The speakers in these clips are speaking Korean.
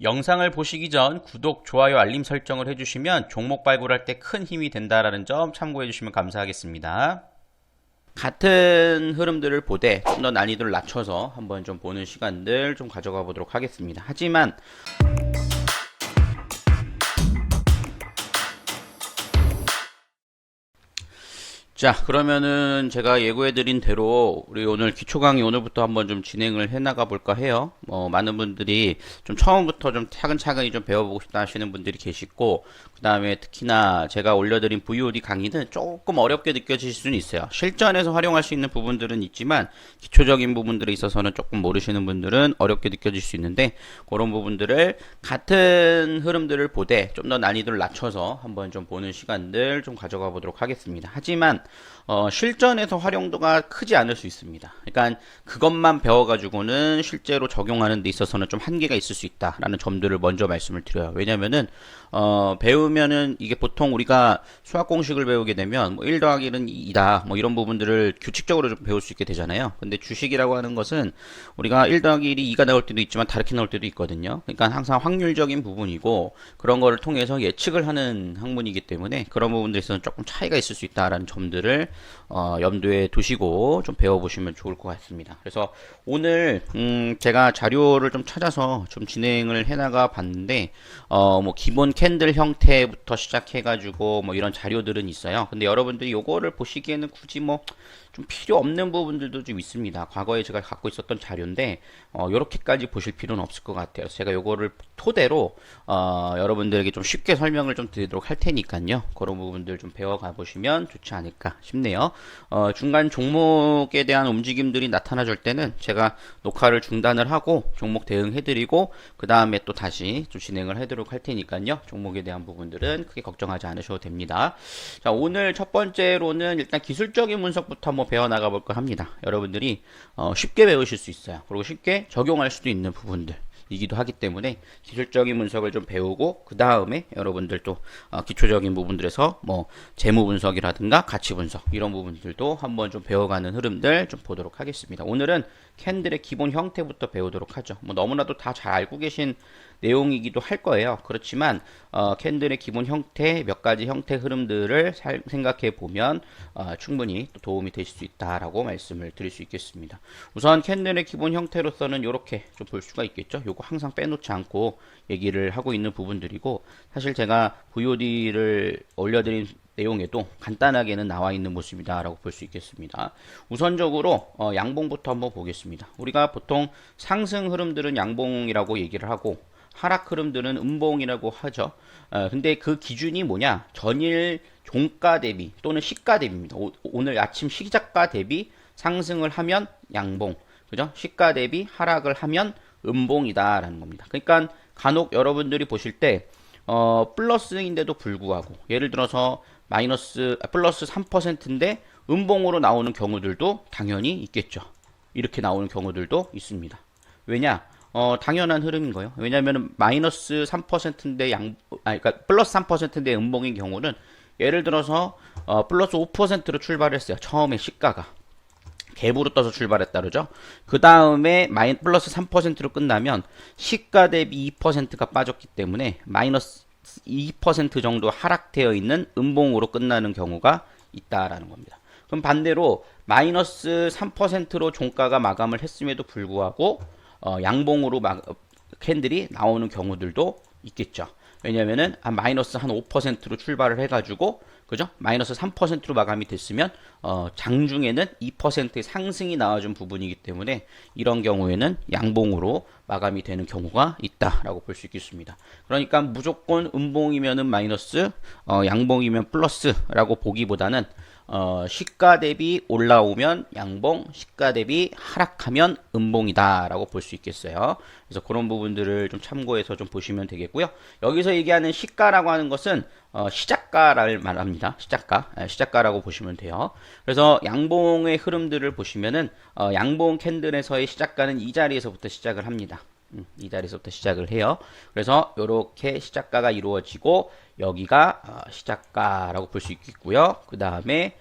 영상을 보시기 전 구독, 좋아요, 알림 설정을 해주시면 종목 발굴할 때 큰 힘이 된다라는 점 참고해 주시면 감사하겠습니다. 같은 흐름들을 보되 좀 더 난이도를 낮춰서 한번 좀 보는 시간들 좀 가져가 보도록 하겠습니다. 하지만 자, 그러면은 제가 예고해드린 대로 우리 오늘 기초 강의 오늘부터 한번 좀 진행을 해나가 볼까 해요. 많은 분들이 좀 처음부터 좀 차근차근히 좀 배워보고 싶다 하시는 분들이 계시고, 그 다음에 특히나 제가 올려드린 VOD 강의는 조금 어렵게 느껴지실 수는 있어요. 실전에서 활용할 수 있는 부분들은 있지만, 기초적인 부분들에 있어서는 조금 모르시는 분들은 어렵게 느껴질 수 있는데, 그런 부분들을 같은 흐름들을 보되 좀 더 난이도를 낮춰서 한번 좀 보는 시간들 좀 가져가 보도록 하겠습니다. 하지만 실전에서 활용도가 크지 않을 수 있습니다. 그러니까 그것만 배워가지고는 실제로 적용하는 데 있어서는 좀 한계가 있을 수 있다라는 점들을 먼저 말씀을 드려요. 왜냐면은 배우면은 이게 보통 우리가 수학 공식을 배우게 되면 뭐 1 더하기 1은 2다 뭐 이런 부분들을 규칙적으로 좀 배울 수 있게 되잖아요. 근데 주식이라고 하는 것은 우리가 1 더하기 1이 2가 나올 때도 있지만 다르게 나올 때도 있거든요. 그러니까 항상 확률적인 부분이고 그런 거를 통해서 예측을 하는 학문이기 때문에 그런 부분들에 있어서는 조금 차이가 있을 수 있다라는 점들을 염두에 두시고 좀 배워보시면 좋을 것 같습니다. 그래서 오늘 제가 자료를 좀 찾아서 좀 진행을 해나가 봤는데 뭐 기본 캔들 형태부터 시작해가지고 뭐 이런 자료들은 있어요. 근데 여러분들이 요거를 보시기에는 굳이 뭐 좀 필요 없는 부분들도 좀 있습니다. 과거에 제가 갖고 있었던 자료인데 요렇게까지 보실 필요는 없을 것 같아요. 제가 요거를 토대로 여러분들에게 좀 쉽게 설명을 좀 드리도록 할 테니까요. 그런 부분들 좀 배워가 보시면 좋지 않을까 싶네요. 중간 종목에 대한 움직임들이 나타나줄 때는 제가 녹화를 중단을 하고 종목 대응해드리고 그 다음에 또 다시 좀 진행을 하도록 할 테니까요. 종목에 대한 부분들은 크게 걱정하지 않으셔도 됩니다. 자, 오늘 첫 번째로는 일단 기술적인 분석부터 한번 배워나가 볼까 합니다. 여러분들이 쉽게 배우실 수 있어요. 그리고 쉽게 적용할 수도 있는 부분들 이기도 하기 때문에 기술적인 분석을 좀 배우고 그 다음에 여러분들 또 기초적인 부분들에서 뭐 재무 분석이라든가 가치 분석 이런 부분들도 한번 좀 배워가는 흐름들 좀 보도록 하겠습니다. 오늘은 캔들의 기본 형태부터 배우도록 하죠. 뭐 너무나도 다 잘 알고 계신 내용이기도 할 거예요. 그렇지만 캔들의 기본 형태 몇 가지 형태 흐름들을 생각해 보면 충분히 또 도움이 되실 수 있다라고 말씀을 드릴 수 있겠습니다. 우선 캔들의 기본 형태로서는 이렇게 좀 볼 수가 있겠죠. 요거 항상 빼놓지 않고 얘기를 하고 있는 부분들이고 사실 제가 VOD를 올려드린 내용에도 간단하게는 나와 있는 모습이다 라고 볼 수 있겠습니다. 우선적으로 양봉부터 한번 보겠습니다. 우리가 보통 상승 흐름들은 양봉이라고 얘기를 하고 하락 흐름들은 음봉이라고 하죠. 근데 그 기준이 뭐냐? 전일 종가 대비 또는 시가 대비입니다. 오늘 아침 시작가 대비 상승을 하면 양봉, 그죠? 시가 대비 하락을 하면 음봉이다라는 겁니다. 그러니까 간혹 여러분들이 보실 때 플러스인데도 불구하고 예를 들어서 플러스 3%인데 음봉으로 나오는 경우들도 당연히 있겠죠. 이렇게 나오는 경우들도 있습니다. 왜냐? 당연한 흐름인 거예요. 왜냐하면 마이너스 3%인데 그러니까 플러스 3%인데 음봉인 경우는 예를 들어서 플러스 5%로 출발했어요. 처음에 시가가 갭으로 떠서 출발했다 그러죠. 그 다음에 플러스 3%로 끝나면 시가 대비 2%가 빠졌기 때문에 마이너스 2% 정도 하락되어 있는 음봉으로 끝나는 경우가 있다라는 겁니다. 그럼 반대로 마이너스 3%로 종가가 마감을 했음에도 불구하고 양봉으로 캔들이 나오는 경우들도 있겠죠. 왜냐면은 마이너스 한 5%로 출발을 해가지고 그죠? 마이너스 3%로 마감이 됐으면 장중에는 2%의 상승이 나와준 부분이기 때문에 이런 경우에는 양봉으로 마감이 되는 경우가 있다라고 볼 수 있겠습니다. 그러니까 무조건 음봉이면은 마이너스, 양봉이면 플러스라고 보기보다는 시가 대비 올라오면 양봉, 시가 대비 하락하면 음봉이다 라고 볼 수 있겠어요. 그래서 그런 부분들을 좀 참고해서 좀 보시면 되겠고요. 여기서 얘기하는 시가라고 하는 것은 시작가를 말합니다. 시작가라고 보시면 돼요. 그래서 양봉의 흐름들을 보시면은 양봉 캔들에서의 시작가는 이 자리에서부터 시작을 합니다. 이 자리에서부터 시작을 해요. 그래서 이렇게 시작가가 이루어지고 여기가 시작가라고 볼 수 있겠고요. 그 다음에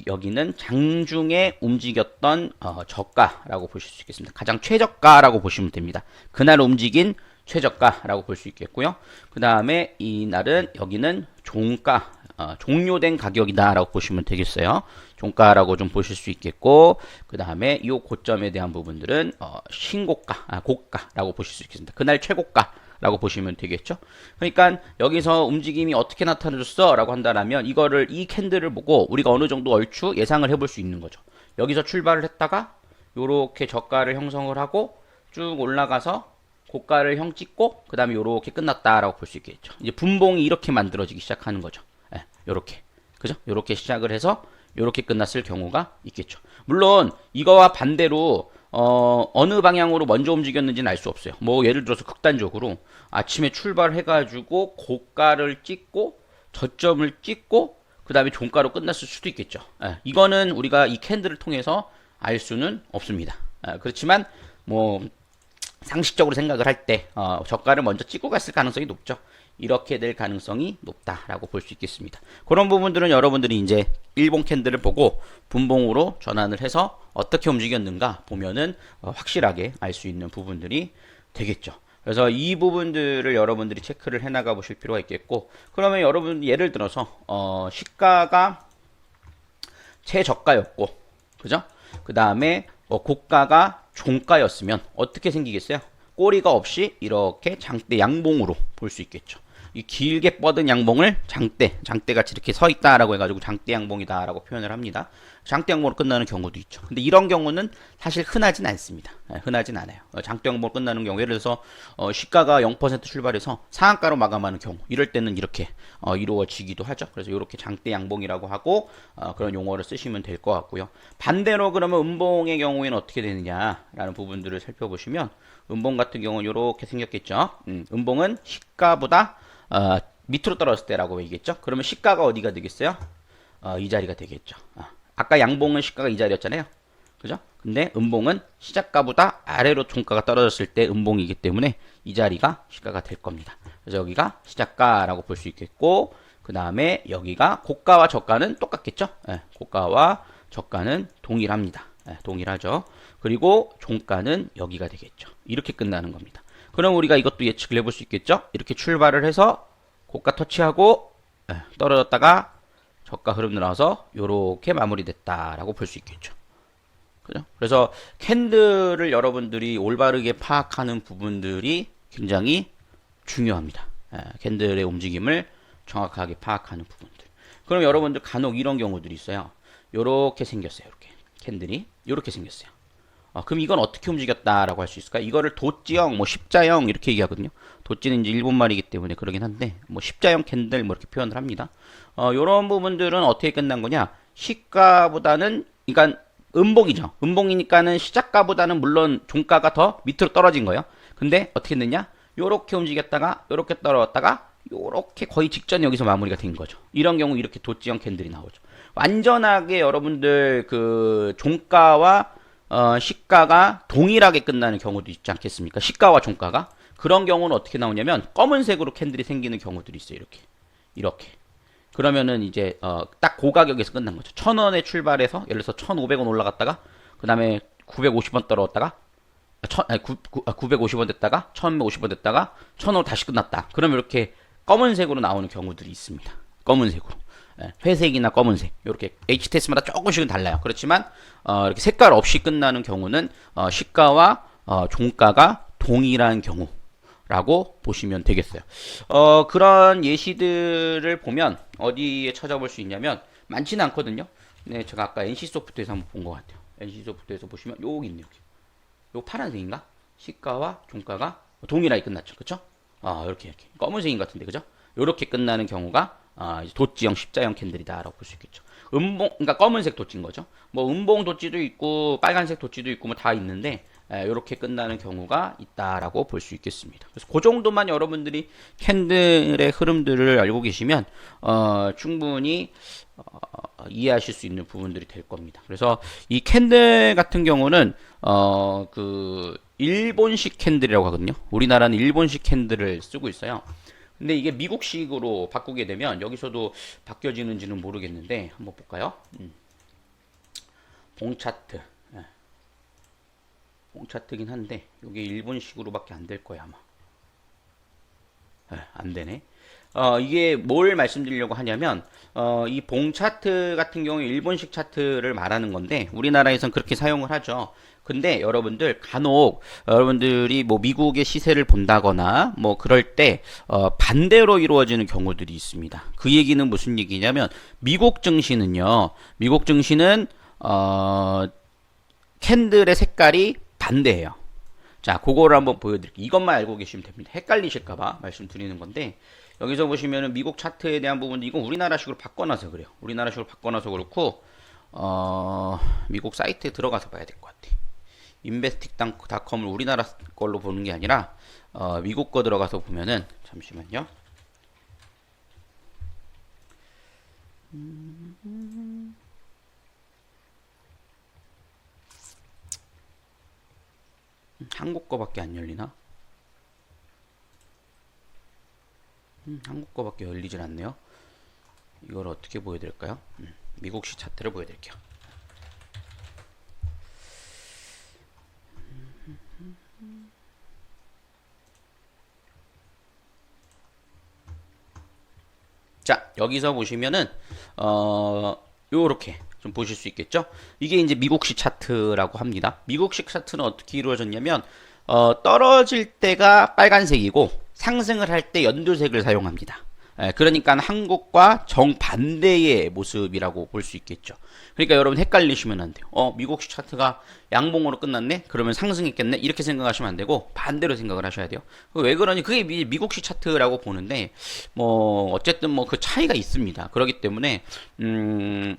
여기는 장중에 움직였던 저가라고 보실 수 있겠습니다. 가장 최저가라고 보시면 됩니다. 그날 움직인 최저가라고 볼 수 있겠고요. 그 다음에 이 날은 여기는 종가, 종료된 가격이다라고 보시면 되겠어요. 종가라고 좀 보실 수 있겠고, 그 다음에 이 고점에 대한 부분들은 신고가, 고가라고 보실 수 있겠습니다. 그날 최고가라고 보시면 되겠죠. 그러니까 여기서 움직임이 어떻게 나타나줬어? 라고 한다면 이거를 이 캔들을 보고 우리가 어느 정도 얼추 예상을 해볼 수 있는 거죠. 여기서 출발을 했다가 요렇게 저가를 형성을 하고 쭉 올라가서 고가를 형 찍고 그 다음에 요렇게 끝났다라고 볼 수 있겠죠. 이제 분봉이 이렇게 만들어지기 시작하는 거죠. 예, 요렇게. 그죠? 요렇게 시작을 해서 요렇게 끝났을 경우가 있겠죠. 물론 이거와 반대로 어느 방향으로 먼저 움직였는지는 알 수 없어요. 뭐 예를 들어서 극단적으로 아침에 출발해가지고 고가를 찍고 저점을 찍고 그 다음에 종가로 끝났을 수도 있겠죠. 예, 이거는 우리가 이 캔들을 통해서 알 수는 없습니다. 그렇지만 뭐 상식적으로 생각을 할 때 저가를 먼저 찍고 갔을 가능성이 높죠. 이렇게 될 가능성이 높다라고 볼 수 있겠습니다. 그런 부분들은 여러분들이 이제 일본 캔들을 보고 분봉으로 전환을 해서 어떻게 움직였는가 보면은 확실하게 알 수 있는 부분들이 되겠죠. 그래서 이 부분들을 여러분들이 체크를 해나가 보실 필요가 있겠고, 그러면 여러분 예를 들어서 시가가 최저가였고, 그죠? 그 다음에 고가가 종가였으면 어떻게 생기겠어요? 꼬리가 없이 이렇게 장대 양봉으로 볼 수 있겠죠. 이 길게 뻗은 양봉을 장대같이 이렇게 서 있다라고 해가지고 장대 양봉이다라고 표현을 합니다. 장대 양봉으로 끝나는 경우도 있죠. 근데 이런 경우는 사실 흔하진 않습니다. 흔하진 않아요. 장대 양봉으로 끝나는 경우, 예를 들어서 시가가 0% 출발해서 상한가로 마감하는 경우, 이럴 때는 이렇게 이루어지기도 하죠. 그래서 이렇게 장대 양봉이라고 하고 그런 용어를 쓰시면 될 것 같고요. 반대로 그러면 음봉의 경우에는 어떻게 되느냐라는 부분들을 살펴보시면, 음봉 같은 경우는 이렇게 생겼겠죠. 음봉은 시가보다 밑으로 떨어졌을 때라고 얘기했죠. 그러면 시가가 어디가 되겠어요? 이 자리가 되겠죠. 아까 양봉은 시가가 이 자리였잖아요. 그죠? 근데 음봉은 시작가보다 아래로 종가가 떨어졌을 때 음봉이기 때문에 이 자리가 시가가 될 겁니다. 그래서 여기가 시작가라고 볼 수 있겠고, 그 다음에 여기가 고가와 저가는 똑같겠죠. 고가와 저가는 동일합니다. 동일하죠. 그리고 종가는 여기가 되겠죠. 이렇게 끝나는 겁니다. 그럼 우리가 이것도 예측을 해볼 수 있겠죠. 이렇게 출발을 해서 고가 터치하고 떨어졌다가 저가 흐름 나와서 이렇게 마무리됐다라고 볼 수 있겠죠. 그죠? 그래서 캔들을 여러분들이 올바르게 파악하는 부분들이 굉장히 중요합니다. 캔들의 움직임을 정확하게 파악하는 부분들. 그럼 여러분들 간혹 이런 경우들이 있어요. 요렇게 생겼어요. 이렇게 캔들이 요렇게 생겼어요. 그럼 이건 어떻게 움직였다라고 할 수 있을까? 이거를 도찌형, 뭐 십자형 이렇게 얘기하거든요. 도찌는 이제 일본말이기 때문에 그러긴 한데, 뭐 십자형 캔들 뭐 이렇게 표현을 합니다. 요런 부분들은 어떻게 끝난 거냐? 시가보다는, 그러니까 음봉이죠. 음봉이니까는 시작가보다는 물론 종가가 더 밑으로 떨어진 거예요. 근데 어떻게 됐냐? 요렇게 움직였다가 요렇게 떨어졌다가 요렇게 거의 직전 여기서 마무리가 된 거죠. 이런 경우 이렇게 도찌형 캔들이 나오죠. 완전하게 여러분들 그 종가와 시가가 동일하게 끝나는 경우도 있지 않겠습니까? 시가와 종가가. 그런 경우는 어떻게 나오냐면 검은색으로 캔들이 생기는 경우들이 있어요. 이렇게. 그러면은 이제 딱 고가격에서 끝난 거죠. 1,000원에 출발해서 예를 들어서 1,500원 올라갔다가 그 다음에 950원 떨어졌다가 950원 됐다가 1,150원 됐다가 1,000원 다시 끝났다. 그러면 이렇게 검은색으로 나오는 경우들이 있습니다. 검은색으로. 회색이나 검은색 이렇게 HTS마다 조금씩은 달라요. 그렇지만 이렇게 색깔 없이 끝나는 경우는 시가와 종가가 동일한 경우라고 보시면 되겠어요. 그런 예시들을 보면 어디에 찾아볼 수 있냐면 많지는 않거든요. 네, 제가 아까 NC소프트에서 한번 본 것 같아요. NC소프트에서 보시면 여기 있네요. 요 파란색인가? 시가와 종가가 동일하게 끝났죠. 그쵸? 이렇게 검은색인 것 같은데, 그죠? 요렇게 끝나는 경우가 도찌형, 십자형 캔들이다라고 볼 수 있겠죠. 음봉, 그러니까 검은색 도찌인 거죠. 뭐 음봉 도찌도 있고 빨간색 도찌도 있고 뭐 다 있는데 이렇게 끝나는 경우가 있다라고 볼 수 있겠습니다. 그래서 그 정도만 여러분들이 캔들의 흐름들을 알고 계시면 충분히 이해하실 수 있는 부분들이 될 겁니다. 그래서 이 캔들 같은 경우는 그 일본식 캔들이라고 하거든요. 우리나라는 일본식 캔들을 쓰고 있어요. 근데 이게 미국식으로 바꾸게 되면 여기서도 바뀌어지는지는 모르겠는데 한번 볼까요? 봉차트. 봉차트긴 한데 이게 일본식으로밖에 안 될 거야 아마. 안 되네. 이게 뭘 말씀드리려고 하냐면, 이 봉 차트 같은 경우에 일본식 차트를 말하는 건데, 우리나라에선 그렇게 사용을 하죠. 근데 여러분들 간혹 여러분들이 뭐 미국의 시세를 본다거나 뭐 그럴 때 반대로 이루어지는 경우들이 있습니다. 그 얘기는 무슨 얘기냐면 미국 증시는 캔들의 색깔이 반대예요. 자, 그거를 한번 보여드릴게요. 이것만 알고 계시면 됩니다. 헷갈리실까봐 말씀드리는 건데, 여기서 보시면은 미국 차트에 대한 부분도 이건 우리나라식으로 바꿔놔서 그래요. 우리나라식으로 바꿔놔서 그렇고, 미국 사이트에 들어가서 봐야 될 것 같아. 인베스틱닷컴을 우리나라 걸로 보는 게 아니라, 미국 거 들어가서 보면은, 잠시만요. 한국 거밖에 안 열리나? 한국 거밖에 열리질 않네요. 이걸 어떻게 보여드릴까요? 미국시 차트를 보여드릴게요. 자, 여기서 보시면은 요렇게 좀 보실 수 있겠죠? 이게 이제 미국식 차트라고 합니다. 미국식 차트는 어떻게 이루어졌냐면 떨어질 때가 빨간색이고 상승을 할 때 연두색을 사용합니다. 그러니까 한국과 정반대의 모습이라고 볼 수 있겠죠. 그러니까 여러분 헷갈리시면 안 돼요. 미국식 차트가 양봉으로 끝났네? 그러면 상승했겠네? 이렇게 생각하시면 안 되고 반대로 생각을 하셔야 돼요. 왜 그러니? 그게 미국식 차트라고 보는데 뭐 어쨌든 뭐 그 차이가 있습니다. 그렇기 때문에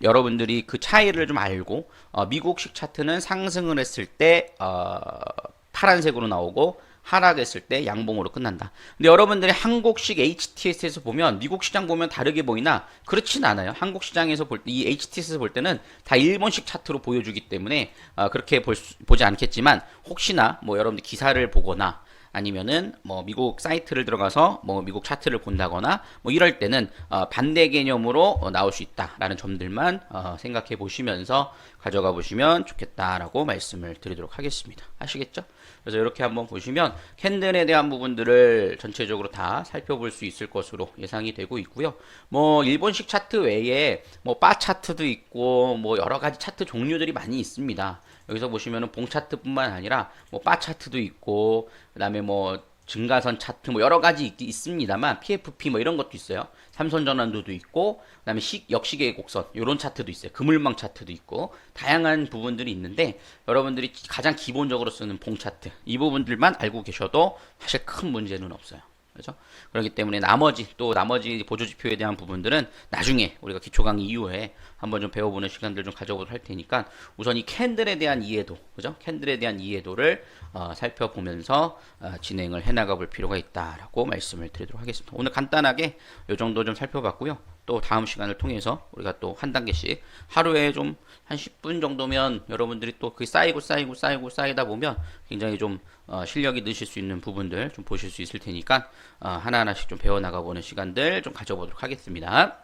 여러분들이 그 차이를 좀 알고 미국식 차트는 상승을 했을 때 파란색으로 나오고 하락했을 때 양봉으로 끝난다. 근데 여러분들이 한국식 HTS에서 보면 미국 시장 보면 다르게 보이나 그렇진 않아요. 한국 시장에서 볼 때 이 HTS에서 볼 때는 다 일본식 차트로 보여주기 때문에 그렇게 보지 않겠지만 혹시나 뭐 여러분들 기사를 보거나 아니면은 뭐 미국 사이트를 들어가서 뭐 미국 차트를 본다거나 뭐 이럴 때는 반대 개념으로 나올 수 있다라는 점들만 생각해 보시면서 가져가 보시면 좋겠다라고 말씀을 드리도록 하겠습니다. 아시겠죠? 그래서 이렇게 한번 보시면 캔들에 대한 부분들을 전체적으로 다 살펴볼 수 있을 것으로 예상이 되고 있고요. 뭐 일본식 차트 외에 뭐 바 차트도 있고 뭐 여러 가지 차트 종류들이 많이 있습니다. 여기서 보시면은 봉 차트뿐만 아니라 뭐 바 차트도 있고 그다음에 뭐 증가선 차트 뭐 여러 가지 있습니다만 PFP 뭐 이런 것도 있어요. 삼선 전환도도 있고 그다음에 역시계의 곡선 이런 차트도 있어요. 그물망 차트도 있고 다양한 부분들이 있는데 여러분들이 가장 기본적으로 쓰는 봉 차트 이 부분들만 알고 계셔도 사실 큰 문제는 없어요. 그렇죠? 그렇기 때문에 나머지 보조지표에 대한 부분들은 나중에 우리가 기초 강의 이후에 한번 좀 배워보는 시간들 좀 가져보도록 할 테니까 우선 이 캔들에 대한 이해도, 그죠? 캔들에 대한 이해도를 살펴보면서 진행을 해나가 볼 필요가 있다라고 말씀을 드리도록 하겠습니다. 오늘 간단하게 이 정도 좀 살펴봤고요. 또 다음 시간을 통해서 우리가 또 한 단계씩 하루에 좀 한 10분 정도면 여러분들이 또 그게 쌓이다 보면 굉장히 좀 실력이 느실 수 있는 부분들 좀 보실 수 있을 테니까 하나하나씩 좀 배워나가 보는 시간들 좀 가져보도록 하겠습니다.